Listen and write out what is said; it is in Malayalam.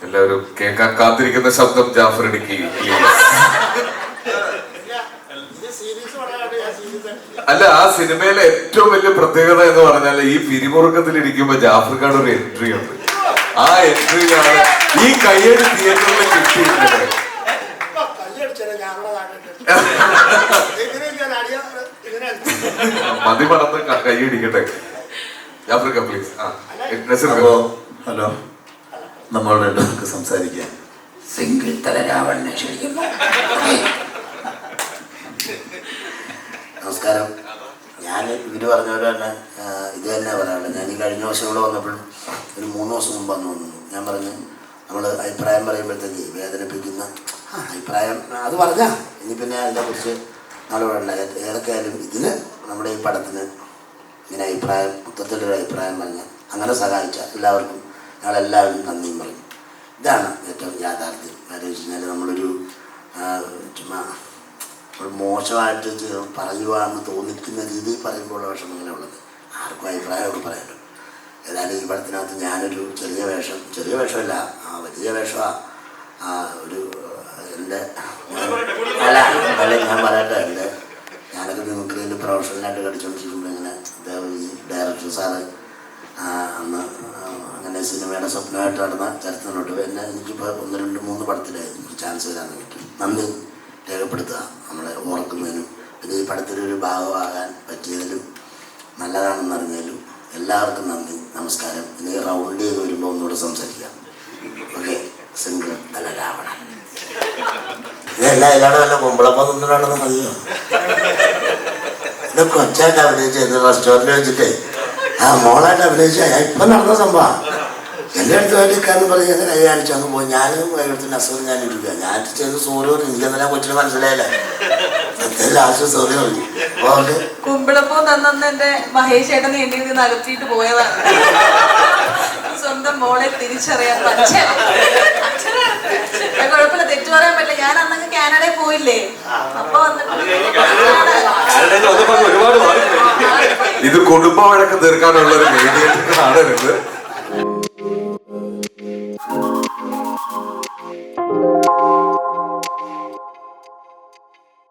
എല്ലാവരും കേൾക്കാൻ കാത്തിരിക്കുന്ന ശബ്ദം ജാഫർ ഇടുക്കി. അല്ല, ആ സിനിമയിലെ ഏറ്റവും വലിയ പ്രത്യേകത എന്ന് പറഞ്ഞാൽ ഈ പിരിമുറുക്കത്തിലിരിക്കുമ്പോ ജാഫർക്കാട് ഒരു എൻട്രി ഉണ്ട്. ആ എൻട്രിയിലാണ് ഈ കയ്യടി തിയേറ്ററിൽ കിട്ടിയിട്ടുള്ളത്. മതി മറന്ന് കൈയടിക്കട്ടെ. ജാഫർക്ക പ്ലീസ്. ഹലോ, നമ്മൾ രണ്ടുപേർക്ക് സംസാരിക്കാം. സിംഗിൾ തല രാവണനെ ക്ഷണിക്കുന്നു. നമസ്കാരം. ഞാൻ ഇവര് പറഞ്ഞ പോലെ തന്നെ ഇത് തന്നെ പറയാനുള്ളത്. ഞാൻ ഈ കഴിഞ്ഞ ദിവസം ഇവിടെ വന്നപ്പോഴും ഒരു 3 ദിവസം മുമ്പ് വന്നു ഞാൻ പറഞ്ഞു, നമ്മൾ അഭിപ്രായം പറയുമ്പോഴത്തേക്ക് വേദനിപ്പിക്കുന്ന അഭിപ്രായം അത് പറഞ്ഞാൽ ഇനി പിന്നെ അതിനെക്കുറിച്ച് നാളെ വേണ്ട. ഏതൊക്കെയായാലും ഇതിന് നമ്മുടെ ഈ പടത്തിന് ഇങ്ങനെ അഭിപ്രായം, മൊത്തത്തിലൊരു അഭിപ്രായം പറഞ്ഞ് അങ്ങനെ സഹായിച്ച എല്ലാവർക്കും ഞങ്ങളെല്ലാവരും നന്ദിയും പറയും. ഇതാണ് ഏറ്റവും യാഥാർത്ഥ്യം. കാര്യം വെച്ച് കഴിഞ്ഞാൽ നമ്മളൊരു ചുമ്മാ ഒരു മോശമായിട്ട് പറയുവാന്ന് തോന്നിക്കുന്ന രീതിയിൽ പറയുമ്പോഴുള്ള വിഷമങ്ങളെ ഉള്ളത്. ആർക്കും അഭിപ്രായമൊക്കെ പറയാമല്ലോ. ഏതായാലും ഈ പടത്തിനകത്ത് ഞാനൊരു ചെറിയ വേഷമല്ല, വലിയ വേഷമാണ്. ഒരു എൻ്റെ ഞാൻ പറയട്ടെ, ഞാനൊക്കെ മിമിക്രിയിൽ പ്രൊഫഷണലായിട്ട് കളിച്ചുകൊണ്ടിരിക്കുമ്പോൾ ഇങ്ങനെ ഈ ഡയറക്ടർ സാറ് അന്ന് അങ്ങനെ സിനിമയുടെ സ്വപ്നമായിട്ട് നടന്ന ചരിത്രത്തിലോട്ട് എന്നെ എനിക്കിപ്പോൾ 1, 2, 3 പടത്തിലായിരുന്നു ചാൻസ് വരാൻ പറ്റും. നന്ദി രേഖപ്പെടുത്തുക നമ്മളെ ഓർക്കുന്നതിനും പിന്നെ ഈ പടത്തിലൊരു ഭാഗമാകാൻ പറ്റിയതിലും നല്ലതാണെന്ന് അറിഞ്ഞതിലും എല്ലാവർക്കും നന്ദി, നമസ്കാരം. ഇനി റൗണ്ട് ചെയ്ത് വരുമ്പോൾ ഒന്നുകൂടെ സംസാരിക്കാം. ഓക്കെ. സിംഗിൾ തല രാവണൻ. ഇതെല്ലാം എല്ലാവരും വല്ല കുമ്പളപ്പം നിന്നിട്ടാണെന്ന് മതിയോ? ഇതൊക്കെ കൊച്ചായിട്ട് അഭിനയിച്ച റെസ്റ്റോറൻറ്റ് വെച്ചിട്ടേ മോളായിട്ട് അഭിനയിച്ച ഇപ്പം നടന്ന സംഭവം. എൻ്റെ അടുത്ത് വേണ്ടിക്കാന്ന് പറഞ്ഞ് അങ്ങനെ കൈ കാണിച്ചു അങ്ങ് പോയി. ഞാനും വൈകിടത്തിന് അസുഖം ഞാൻ ഇരിക്കുക. ഞാൻ ചെയ്ത് സോറി പറഞ്ഞു. എനിക്കെന്തെല്ലാം കൊച്ചിന് മനസ്സിലായില്ല. ലാസ്റ്റ് സോറി പറഞ്ഞു. അപ്പോൾ കുമ്പിളപ്പൂ തന്നെ എന്റെ മഹേഷ് ഏട്ടൻ എന്റെ ഇത് നടത്തിയിട്ട് പോയതാണ്. സ്വന്തം മോളെ തിരിച്ചറിയാൻ കുഴപ്പമില്ല, തെറ്റു പറയാൻ പറ്റില്ല. ഞാൻ അന്നങ്ങ് കാനഡയിൽ പോയില്ലേ, അപ്പൊ ഇത് കുടുംബ വഴക്ക് തീർക്കാനുള്ള ഒരു വേദിയായിട്ട് കാണരുത്.